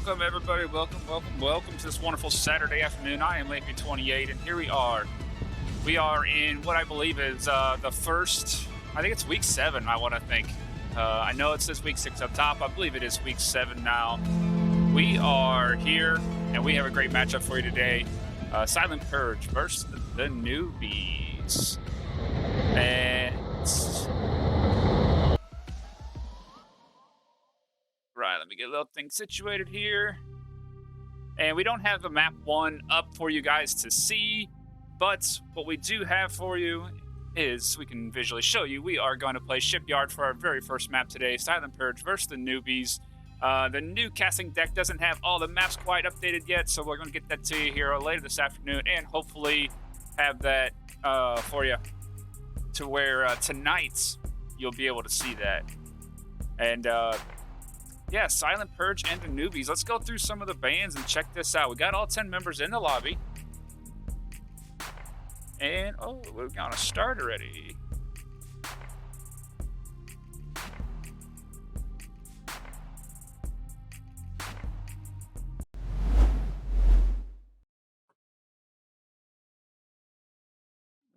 Welcome, everybody. Welcome to this wonderful Saturday afternoon. I am Lakeview 28, and here we are. We are in what I believe is the first, I think it's week 7, I think. I know it says week 6 up top. I believe it is week 7 now. We are here, and we have a great matchup for you today. Silent Purge versus the Newbies. And right, let me get a little thing situated here. And we don't have the map 1 up for you guys to see, but what we do have for you is we can visually show you. We are going to play Shipyard for our very first map today, Silent Purge versus the Newbies. The new casting deck doesn't have all the maps quite updated yet, so we're going to get that to you here later this afternoon, and hopefully have that for you to where tonight you'll be able to see that. And yeah, Silent Purge and the Newbies. Let's go through some of the bands and check this out. We got all 10 members in the lobby. And, oh, we've got a start already.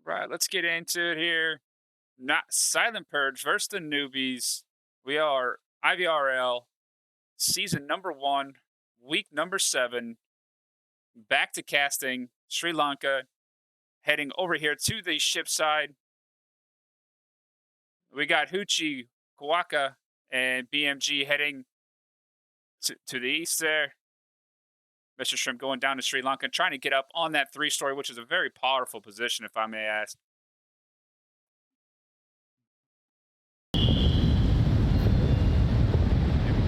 Right, let's get into it here. Not Silent Purge versus the Newbies. We are IVRL. Season number 1, week number 7, back to casting, Sri Lanka, heading over here to the ship side. We got Hoochie, Kawaka, and BMG heading to the east there. Mr. Shrimp going down to Sri Lanka, trying to get up on that 3-story, which is a very powerful position, if I may ask.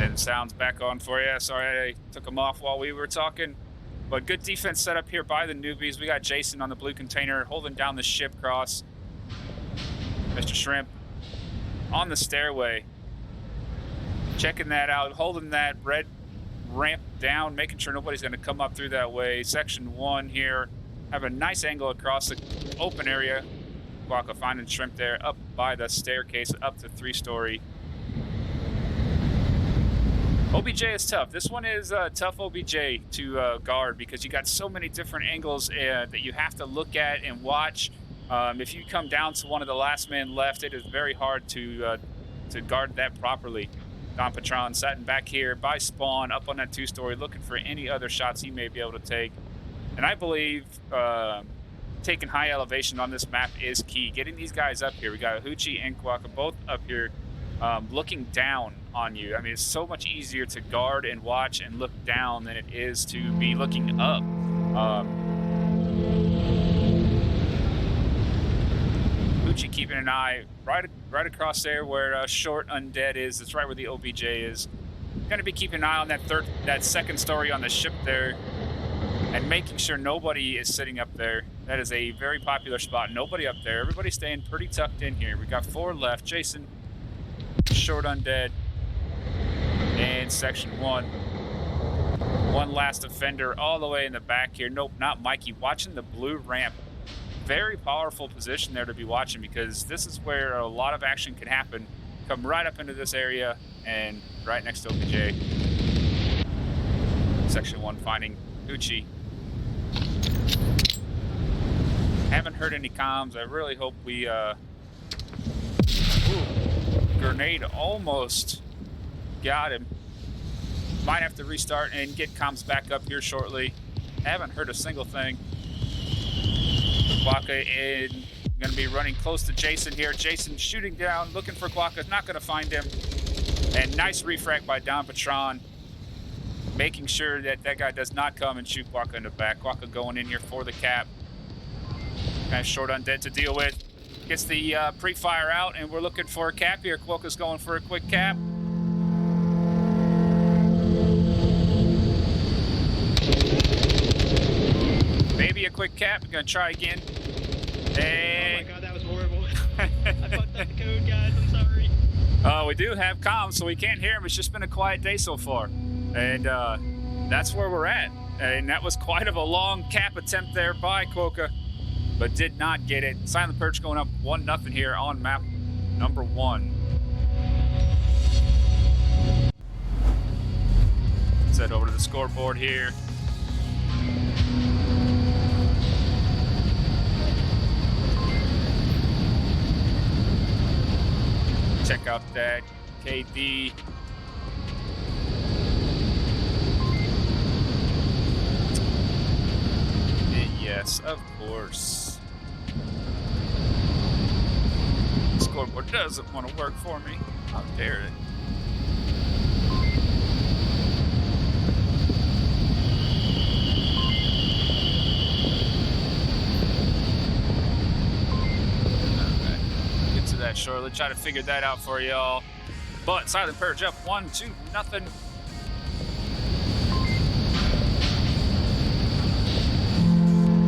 And sounds back on for you. Sorry, I took them off while we were talking. But good defense set up here by the Newbies. We got Jason on the blue container holding down the ship cross. Mr. Shrimp on the stairway. Checking that out, holding that red ramp down, making sure nobody's going to come up through that way. Section 1 here. Have a nice angle across the open area. Guaca finding Shrimp there up by the staircase up to 3-story. OBJ is tough. This one is a tough OBJ to guard because you got so many different angles that you have to look at and watch. If you come down to one of the last man left, it is very hard to guard that properly. Don Patron sitting back here by spawn up on that 2-story looking for any other shots he may be able to take. And I believe taking high elevation on this map is key. Getting these guys up here. We got Hoochie and Kwaka both up here looking down on you. I mean, it's so much easier to guard and watch and look down than it is to be looking up. Hoochie keeping an eye right across there where Short Undead is. It's right where the OBJ is. Going to be keeping an eye on that 2nd story on the ship there and making sure nobody is sitting up there. That is a very popular spot. Nobody up there. Everybody's staying pretty tucked in here. We got 4 left. Jason, Short Undead, and Section 1. One last offender all the way in the back here. Nope, not Mikey. Watching the blue ramp. Very powerful position there to be watching because this is where a lot of action can happen. Come right up into this area and right next to OPJ. Section 1 finding Hoochie. Haven't heard any comms. I really hope we... Grenade almost got him. Might have to restart and get comms back up here shortly. Haven't heard a single thing. Guaca is going to be running close to Jason here. Jason shooting down, looking for Guaca. Not going to find him. And nice refract by Don Patron. Making sure that that guy does not come and shoot Guaca in the back. Guaca going in here for the cap. Kind of Short Undead to deal with. Gets the pre-fire out, and we're looking for a cap here. Quokka's going for a quick cap. Maybe a quick cap. We're going to try again. And... Oh my god, that was horrible. I fucked up the code, guys. I'm sorry. We do have comms, so we can't hear him. It's just been a quiet day so far. And that's where we're at. And that was quite of a long cap attempt there by Quokka, but did not get it. Silent Purge going up 1-0 here on map number 1. Let's head over to the scoreboard here. Check out that KD. Yes, of course. The scoreboard doesn't want to work for me. How dare it? Alright. Get to that shortly. Try to figure that out for y'all. But Silent Purge up 1-2-0.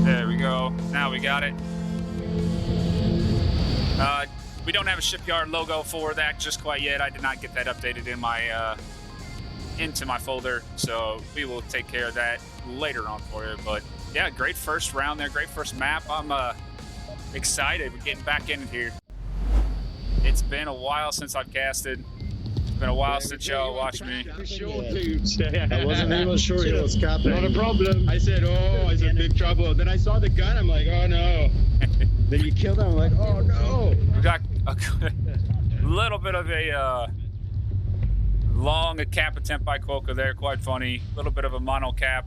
There we go. Now we got it. We don't have a shipyard logo for that just quite yet. I did not get that updated in my into my folder, so we will take care of that later on for you. But yeah, great first round there, great first map. I'm excited. We're getting back in here. It's been a while since I've casted. It's been a while since y'all watched me. I wasn't even sure he was capping. Not a problem. I said, oh, I said, big trouble. Then I saw the gun. I'm like, oh no. Then you killed him. I'm like, oh no. We got a little bit of a long cap attempt by Quokka there. Quite funny. A little bit of a mono cap.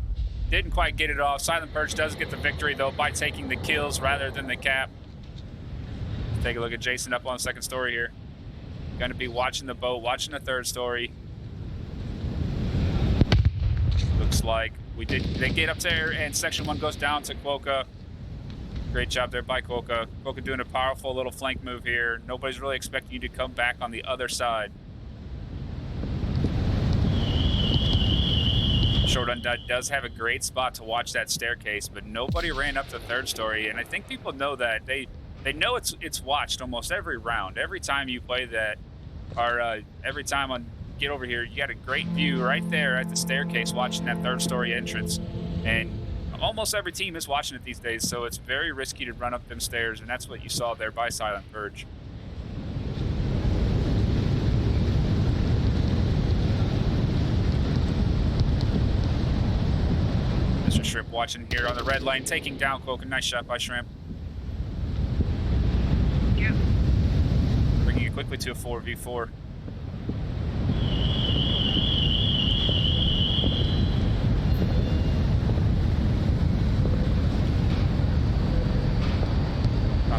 Didn't quite get it off. Silent Purge does get the victory though by taking the kills rather than the cap. Take a look at Jason up on the second story here. Going to be watching the boat, watching the third story. Looks like they get up there and section 1 goes down to Quokka. Great job there by Quokka. Quokka doing a powerful little flank move here. Nobody's really expecting you to come back on the other side. Short Undead does have a great spot to watch that staircase, but nobody ran up the third story, and I think people know that. They know it's watched almost every round. Every time you play that, or every time on Get Over Here, you got a great view right there at the staircase watching that third story entrance. And almost every team is watching it these days, so it's very risky to run up them stairs, and that's what you saw there by Silent Purge. Mr. Shrimp watching here on the red lane, taking down Quokka. Nice shot by Shrimp. Bringing it quickly to a 4v4.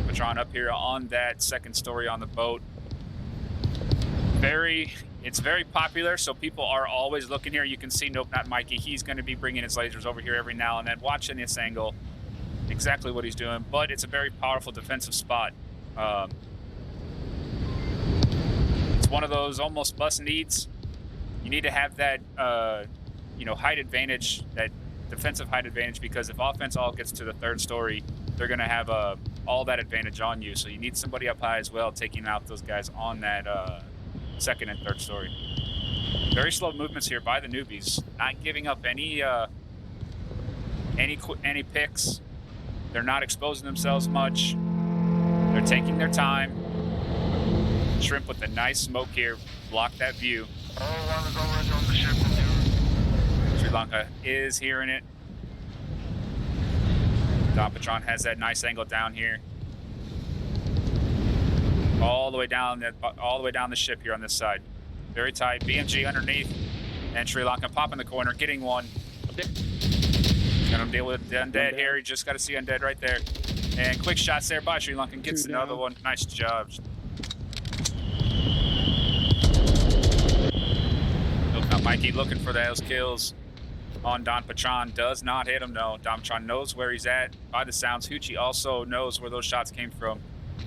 Patron up here on that second story on the boat. It's very popular, so people are always looking here. You can see Nope Not Mikey. He's going to be bringing his lasers over here every now and then, watching this angle, exactly what he's doing. But it's a very powerful defensive spot. It's one of those almost must needs. You need to have that, height advantage, that defensive height advantage, because if offense all gets to the third story, they're going to have all that advantage on you. So you need somebody up high as well, taking out those guys on that second and third story. Very slow movements here by the newbies, not giving up any picks. They're not exposing themselves much. They're taking their time. Shrimp with a nice smoke here, block that view. Sri Lanka is hearing it. Don Patron has that nice angle down here. All the way down the ship here on this side. Very tight. BMG underneath. And Sri Lanka popping the corner, getting one. Gonna deal with the Undead here. You just gotta see Undead right there. And quick shots there by Sri Lankan. Gets another one. Nice job. Look now, Mikey looking for those kills on Don Patron. Does not hit him, no. Don Patron knows where he's at. By the sounds, Hoochie also knows where those shots came from.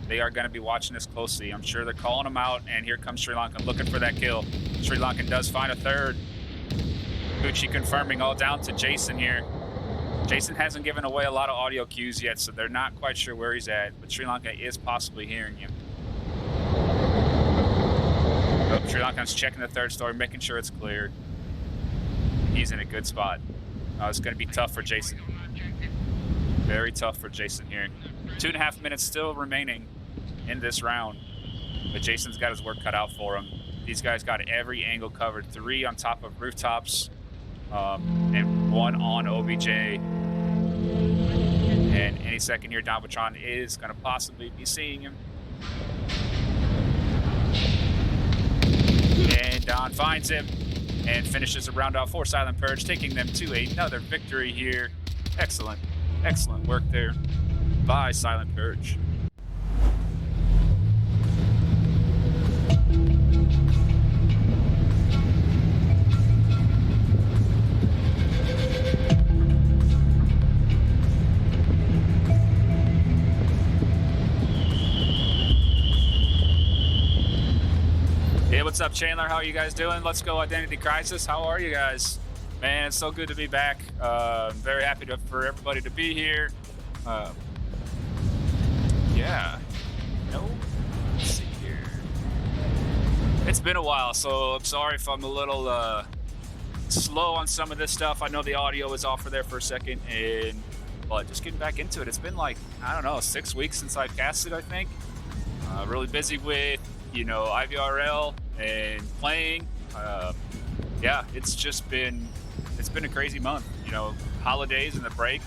They are going to be watching this closely. I'm sure they're calling him out, and here comes Sri Lankan looking for that kill. Sri Lankan does find a third. Hoochie confirming all down to Jason here. Jason hasn't given away a lot of audio cues yet, so they're not quite sure where he's at, but Sri Lanka is possibly hearing him. Oh, Sri Lankan's checking the third story, making sure it's clear. He's in a good spot. It's going to be tough for Jason. Very tough for Jason here. 2.5 minutes still remaining in this round, but Jason's got his work cut out for him. These guys got every angle covered. 3 on top of rooftops. and 1 on OBJ. And any second here, Donpatron is going to possibly be seeing him. And Don finds him and finishes a round off for Silent Purge, taking them to another victory here. Excellent, excellent work there by Silent Purge. Hey, what's up, Chandler? How are you guys doing? Let's go, Identity Crisis. How are you guys? Man, it's so good to be back. Very happy for everybody to be here. Yeah. Let's see here. It's been a while, so I'm sorry if I'm a little slow on some of this stuff. I know the audio was off for there for a second, but just getting back into it. It's been like, I don't know, 6 weeks since I've casted, I think. Really busy with IVRL and playing. Yeah, it's been a crazy month. Holidays and the break.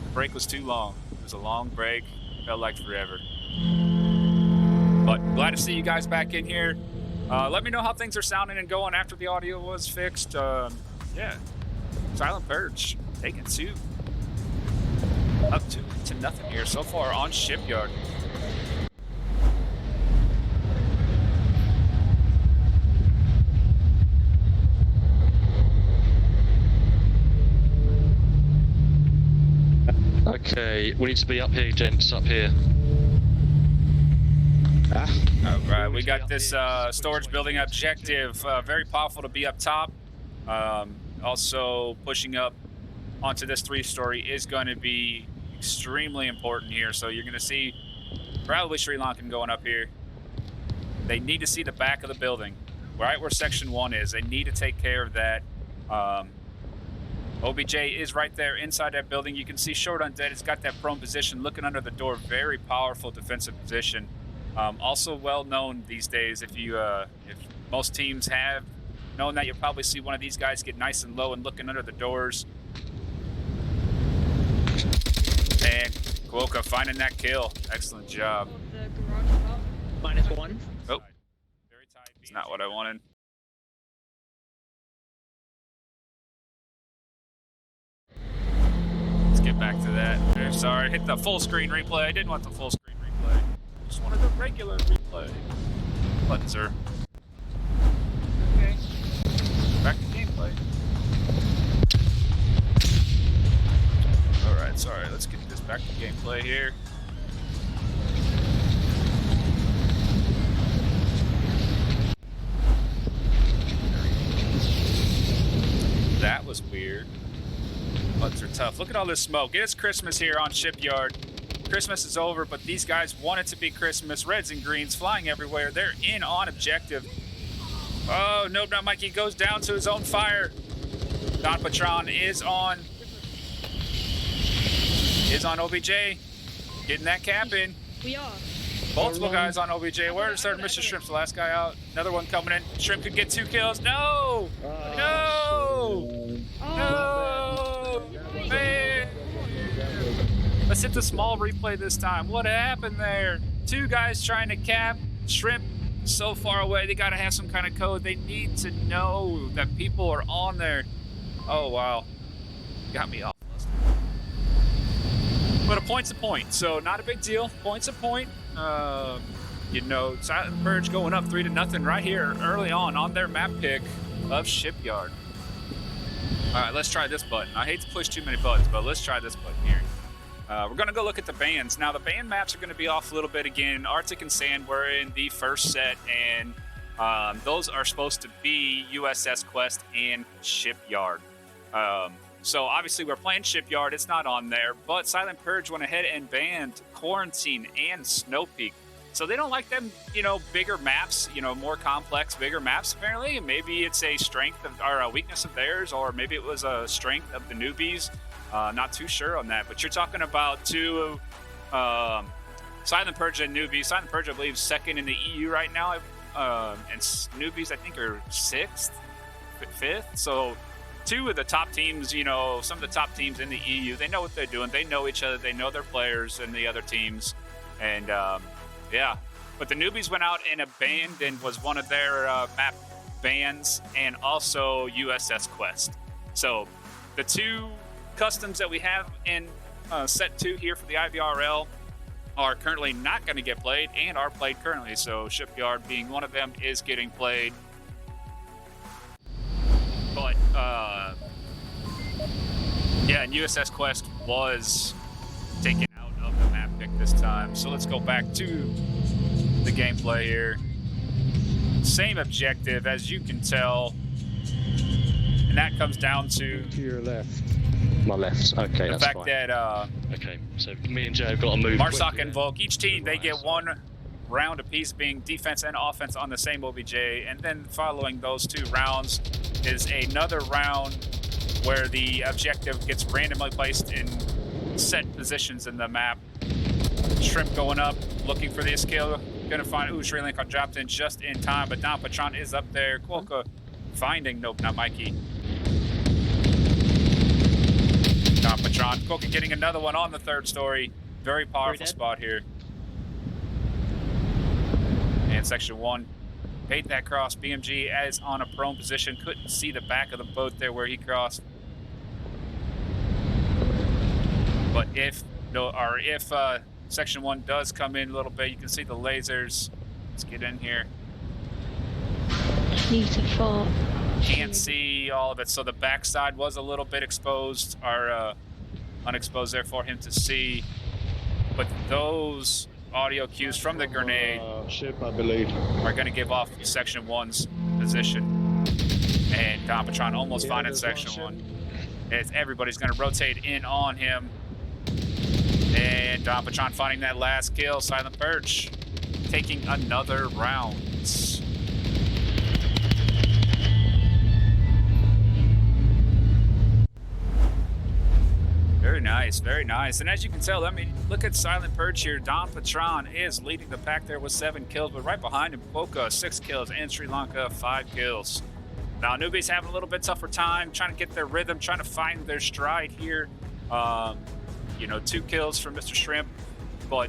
The break was too long. It was a long break. Felt like forever. But glad to see you guys back in here. Let me know how things are sounding and going after the audio was fixed. Yeah, Silent Purge taking 2 up to nothing here so far on Shipyard. Okay, we need to be up here, gents, up here. All right, we got this storage building objective. Very powerful to be up top. Also, pushing up onto this 3-story is going to be extremely important here. So you're going to see probably Sri Lankan going up here. They need to see the back of the building, right where Section 1 is. They need to take care of that. OBJ is right there inside that building. You can see Short Undead. It's got that prone position, looking under the door. Very powerful defensive position. Also well known these days. If most teams have known that, you'll probably see one of these guys get nice and low and looking under the doors. And Kwoka finding that kill. Excellent job. -1. Oh, it's not what I wanted. Get back to that. I'm sorry, hit the full screen replay. I didn't want the full screen replay. I just wanted the regular replay. Button, sir. Okay. Back to gameplay. Alright, sorry. Let's get this back to gameplay here. That was weird. Buttons are tough. Look at all this smoke. It is Christmas here on Shipyard. Christmas is over, but these guys want it to be Christmas. Reds and greens flying everywhere. They're in on objective. Oh, no, not Mikey. Goes down to his own fire. Donpatron is on OBJ. Getting that cap in. We are. Multiple guys on OBJ. Where's our Mr. Shrimp's the last guy out? Another one coming in. Shrimp could get 2 kills. No! No! No! Man! Let's hit the small replay this time. What happened there? 2 guys trying to cap. Shrimp so far away. They got to have some kind of code. They need to know that people are on there. Oh, wow. Got me off. But a point's a point, so not a big deal. Point's a point. Silent Purge going up 3-0 right here early on their map pick of Shipyard. All right, let's try this button. I hate to push too many buttons, but let's try this button here. We're going to go look at the bands. Now, the band maps are going to be off a little bit again. Arctic and Sand were in the first set, and those are supposed to be USS Quest and Shipyard. So obviously we're playing Shipyard. It's not on there, but Silent Purge went ahead and banned Quarantine and Snow Peak. So they don't like them, bigger maps, more complex, bigger maps apparently. And maybe it's a strength or a weakness of theirs, or maybe it was a strength of the newbies. Not too sure on that, but you're talking about 2 Silent Purge and newbies. Silent Purge, I believe, 2nd in the EU right now, and newbies I think are 6th, 5th. So two of the top teams, you know, some of the top teams in the EU, they know what they're doing. They know each other. They know their players and the other teams. And, yeah. But the Newbies went out and abandoned was one of their map bans, and also USS Quest. So the two customs that we have in set 2 here for the IVRL are currently not going to get played and are played currently. So Shipyard being one of them is getting played. But, yeah, and USS Quest was taken out of the map pick this time. So let's go back to the gameplay here. Same objective, as you can tell. And that comes down to your left. My left. Okay, the that's fact fine. that Okay, so me and Jay have got to move. Marsoc quickly. and Volk, each team, they get one round apiece, being defense and offense on the same OBJ. And then following those 2 rounds is another round where the objective gets randomly placed in set positions in the map. Shrimp going up, looking for the skill. Gonna find, Sri Lanka dropped in just in time, but Don Patron is up there. Quokka finding, nope, not Mikey. Don Patron, Quokka getting another one on the 3rd story. Very powerful spot here. And section 1, paid that cross. BMG as on a prone position, couldn't see the back of the boat there where he crossed. But if section 1 does come in a little bit, you can see the lasers. Let's get in here. Beautiful. Can't see all of it, so the backside was a little bit exposed, or unexposed there for him to see. But those audio cues from the grenade Ship, I believe. are going to give off section 1's position. And Don Patron almost finding section 1. Everybody's going to rotate in on him. And Don Patron finding that last kill. Silent Purge taking another round. Very nice, very nice. And as you can tell, I mean, look at Silent Purge here. Don Patron is leading the pack there with 7 kills, but right behind him, Quokka, 6 kills, and Sri Lanka, 5 kills. Now, Newbies having a little bit tougher time, trying to get their rhythm, trying to find their stride here. You know, 2 kills from Mr. Shrimp, but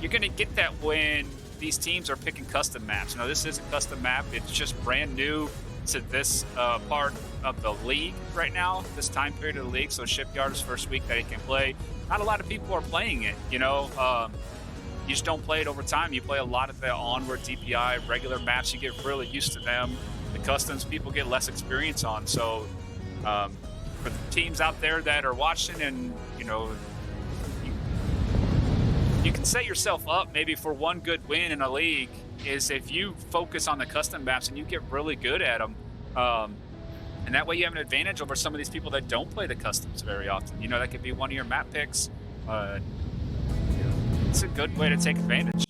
you're going to get that when these teams are picking custom maps. Now, this is a custom map. It's just brand new to this part of the league right now, this time period of the league. So Shipyard's first week that he can play. Not a lot of people are playing it, you know. You just don't play it over time. You play a lot of the onward DPI, regular maps. You get really used to them. The customs people get less experience on. So for the teams out there that are watching, and, you know, you can set yourself up maybe for one good win in a league is if you focus on the custom maps and you get really good at them. And that way you have an advantage over some of these people that don't play the customs very often. You know, that could be one of your map picks. It's a good way to take advantage.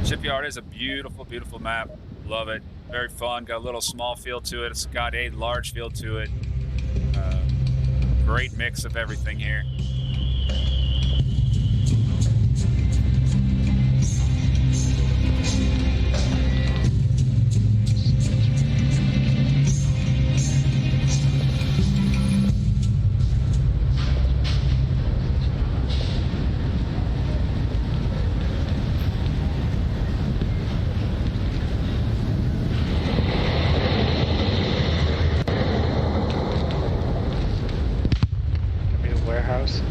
Shipyard is a beautiful, beautiful map. Love it. Very fun. Got a little small feel to it. It's got a large feel to it. Great mix of everything here. Warehouse.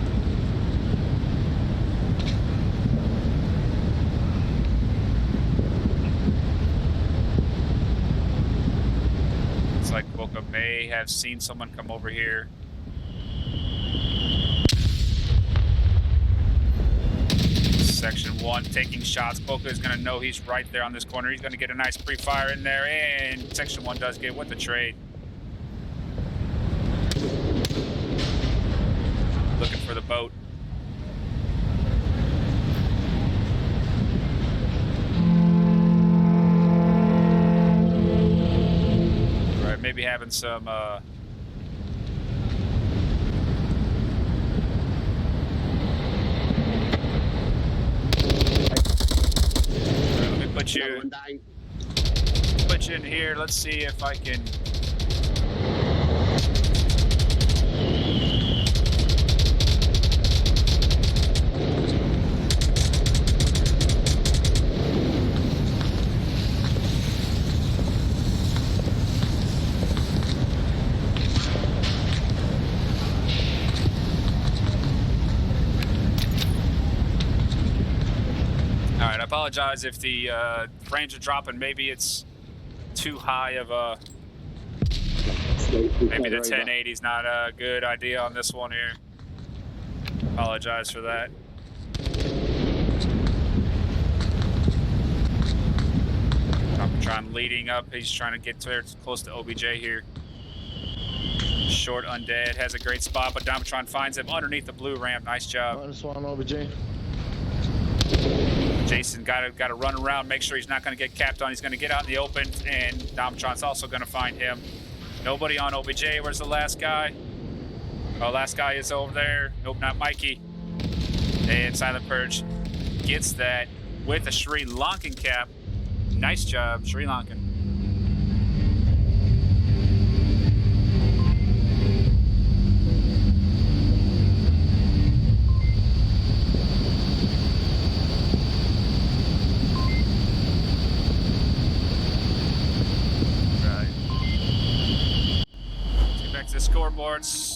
It's like Boca may have seen someone come over here. Section 1 taking shots. Boca is going to know he's right there on this corner. He's going to get a nice pre-fire in there, and Section 1 does get with the trade. Looking for the boat. Right, maybe having some let me put you switch in here. Let's see if I can. All right, I apologize if the frames are dropping. Maybe it's too high of a. Maybe the 1080 is not a good idea on this one here. Apologize for that. Dompatron leading up. He's trying to get to close to OBJ here. Short undead has a great spot, but Dompatron finds him underneath the blue ramp. Nice job. -1 OBJ. Jason got to run around, make sure he's not going to get capped on. He's going to get out in the open, and Dompatron's also going to find him. Nobody on OBJ. Where's the last guy? Oh, last guy is over there. Nope, not Mikey. And Silent Purge gets that with a Sri Lankan cap. Nice job, Sri Lankan. Right. Let's get back to the scoreboards.